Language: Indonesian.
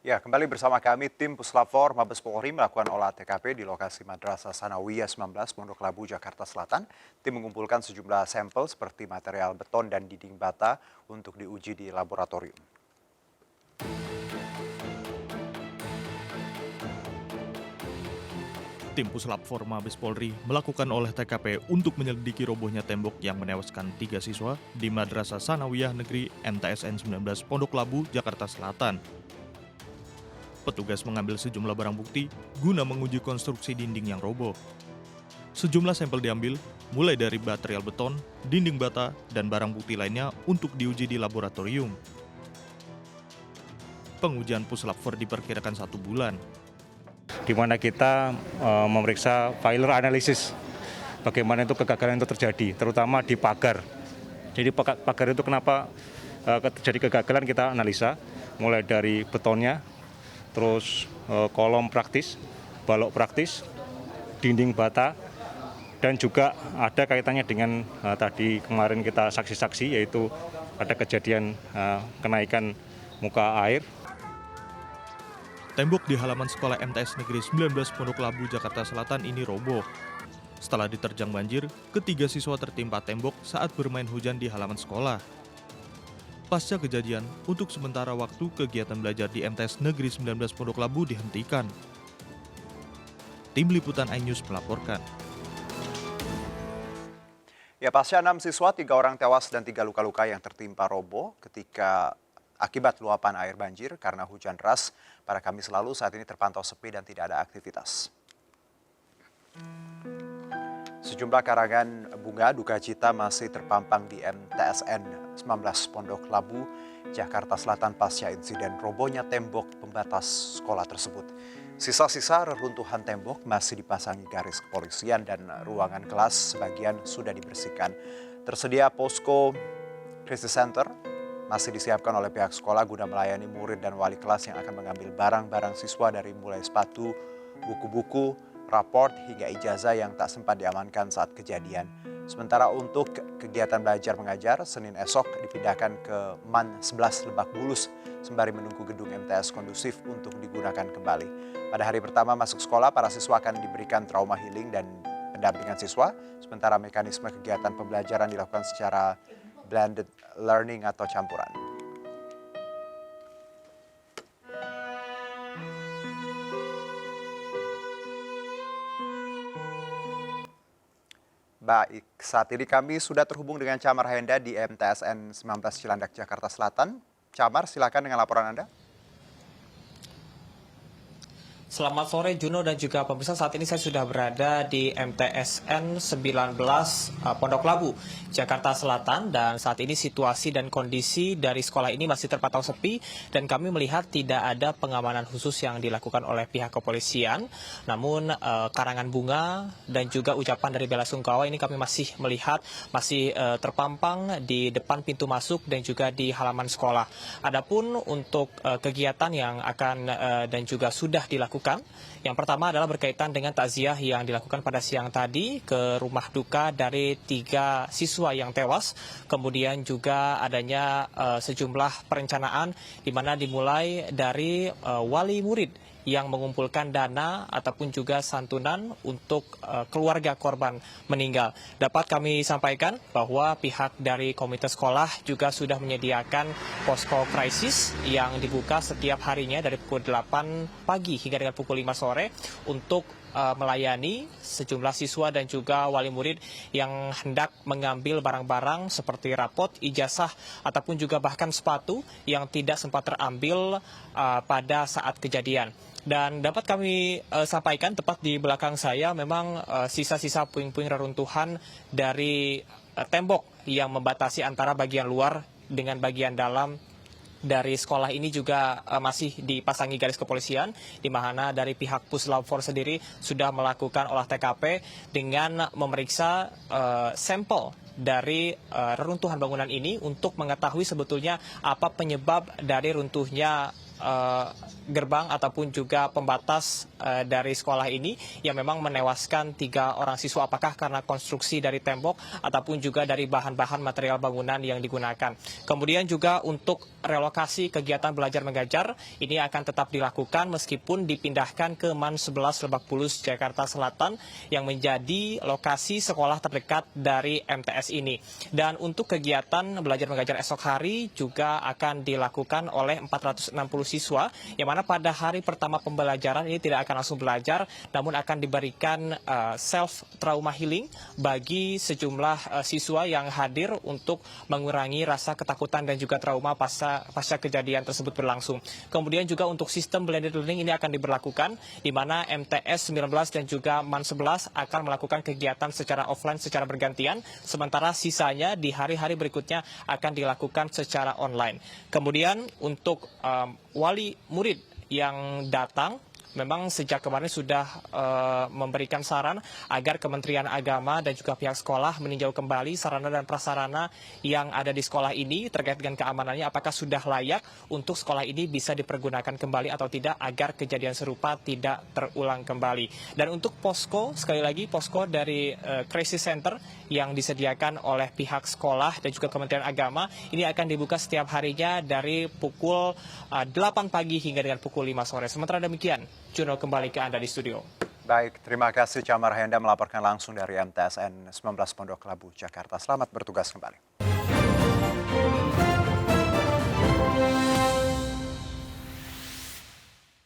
Ya, kembali bersama kami, tim Puslap 4 Mabes Polri melakukan olah TKP di lokasi Madrasah Sanawiyah 19, Pondok Labu, Jakarta Selatan. Tim mengumpulkan sejumlah sampel seperti material beton dan dinding bata untuk diuji di laboratorium. Tim Puslap 4 Mabes Polri melakukan olah TKP untuk menyelidiki robohnya tembok yang menewaskan 3 siswa di Madrasah Sanawiyah Negeri MTSN 19 Pondok Labu, Jakarta Selatan. Petugas mengambil sejumlah barang bukti guna menguji konstruksi dinding yang roboh. Sejumlah sampel diambil, mulai dari material beton, dinding bata, dan barang bukti lainnya untuk diuji di laboratorium. Pengujian Puslap 4 diperkirakan 1 bulan. Di mana kita memeriksa failure analysis, bagaimana itu kegagalan itu terjadi, terutama di pagar. Jadi pagar itu kenapa terjadi kegagalan kita analisa, mulai dari betonnya, terus kolom praktis, balok praktis, dinding bata, dan juga ada kaitannya dengan tadi kemarin kita saksi-saksi, yaitu ada kejadian kenaikan muka air. Tembok di halaman sekolah MTS Negeri 19 Pondok Labu, Jakarta Selatan ini roboh. Setelah diterjang banjir, ketiga siswa tertimpa tembok saat bermain hujan di halaman sekolah. Pasca kejadian, untuk sementara waktu kegiatan belajar di MTS Negeri 19 Pondok Labu dihentikan. Tim Liputan iNews melaporkan. Ya, pasca 6 siswa, 3 orang tewas dan 3 luka-luka yang tertimpa roboh ketika akibat luapan air banjir karena hujan deras pada Kamis lalu, saat ini terpantau sepi dan tidak ada aktivitas. Sejumlah karangan bunga duka cita masih terpampang di MTSN 19 Pondok Labu, Jakarta Selatan pasca insiden robohnya tembok pembatas sekolah tersebut. Sisa-sisa reruntuhan tembok masih dipasangi garis kepolisian dan ruangan kelas sebagian sudah dibersihkan. Tersedia posko crisis center masih disiapkan oleh pihak sekolah guna melayani murid dan wali kelas yang akan mengambil barang-barang siswa dari mulai sepatu, buku-buku, raport hingga ijazah yang tak sempat diamankan saat kejadian. Sementara untuk kegiatan belajar mengajar, Senin esok dipindahkan ke MAN 11 Lebak Bulus sembari menunggu gedung MTS kondusif untuk digunakan kembali. Pada hari pertama masuk sekolah, para siswa akan diberikan trauma healing dan pendampingan siswa, sementara mekanisme kegiatan pembelajaran dilakukan secara blended learning atau campuran. Baik, saat ini kami sudah terhubung dengan Camar Henda di MTSN 19 Cilandak, Jakarta Selatan. Camar, silakan dengan laporan Anda. Selamat sore Juno dan juga pemirsa, saat ini saya sudah berada di MTSN 19 Pondok Labu, Jakarta Selatan, dan saat ini situasi dan kondisi dari sekolah ini masih terpantau sepi dan kami melihat tidak ada pengamanan khusus yang dilakukan oleh pihak kepolisian. Namun karangan bunga dan juga ucapan dari bela sungkawa ini kami masih melihat masih terpampang di depan pintu masuk dan juga di halaman sekolah. Adapun untuk kegiatan yang akan dan juga sudah dilakukan, yang pertama adalah berkaitan dengan takziah yang dilakukan pada siang tadi ke rumah duka dari 3 siswa yang tewas. Kemudian juga adanya sejumlah perencanaan di mana dimulai dari wali murid yang mengumpulkan dana ataupun juga santunan untuk keluarga korban meninggal. Dapat kami sampaikan bahwa pihak dari komite sekolah juga sudah menyediakan posko krisis yang dibuka setiap harinya dari pukul 8 pagi hingga dengan pukul 5 sore untuk melayani sejumlah siswa dan juga wali murid yang hendak mengambil barang-barang seperti rapot, ijazah, ataupun juga bahkan sepatu yang tidak sempat terambil pada saat kejadian. Dan dapat kami sampaikan tepat di belakang saya memang sisa-sisa puing-puing reruntuhan dari tembok yang membatasi antara bagian luar dengan bagian dalam dari sekolah ini juga masih dipasangi garis kepolisian, di mana dari pihak Puslap 4 sendiri sudah melakukan olah TKP dengan memeriksa sampel dari reruntuhan bangunan ini untuk mengetahui sebetulnya apa penyebab dari runtuhnya gerbang ataupun juga pembatas dari sekolah ini yang memang menewaskan 3 orang siswa, apakah karena konstruksi dari tembok ataupun juga dari bahan-bahan material bangunan yang digunakan. Kemudian juga untuk relokasi kegiatan belajar mengajar ini akan tetap dilakukan meskipun dipindahkan ke MAN 11 Lebak Bulus Jakarta Selatan yang menjadi lokasi sekolah terdekat dari MTS ini. Dan untuk kegiatan belajar mengajar esok hari juga akan dilakukan oleh 460 siswa, yang mana pada hari pertama pembelajaran ini tidak akan langsung belajar, namun akan diberikan self trauma healing bagi sejumlah siswa yang hadir untuk mengurangi rasa ketakutan dan juga trauma pasca kejadian tersebut berlangsung. Kemudian juga untuk sistem blended learning ini akan diberlakukan, di mana MTS 19 dan juga MAN 11 akan melakukan kegiatan secara offline secara bergantian, sementara sisanya di hari-hari berikutnya akan dilakukan secara online. Kemudian untuk wali murid yang datang, memang sejak kemarin sudah memberikan saran agar Kementerian Agama dan juga pihak sekolah meninjau kembali sarana dan prasarana yang ada di sekolah ini terkait dengan keamanannya, apakah sudah layak untuk sekolah ini bisa dipergunakan kembali atau tidak agar kejadian serupa tidak terulang kembali. Dan untuk posko, sekali lagi posko dari Crisis Center yang disediakan oleh pihak sekolah dan juga Kementerian Agama ini akan dibuka setiap harinya dari pukul 8 pagi hingga dengan pukul 5 sore. Sementara demikian, Juno kembali ke Anda di studio. Baik, terima kasih Camar Henda melaporkan langsung dari MTSN 19 Pondok Labu, Jakarta. Selamat bertugas kembali.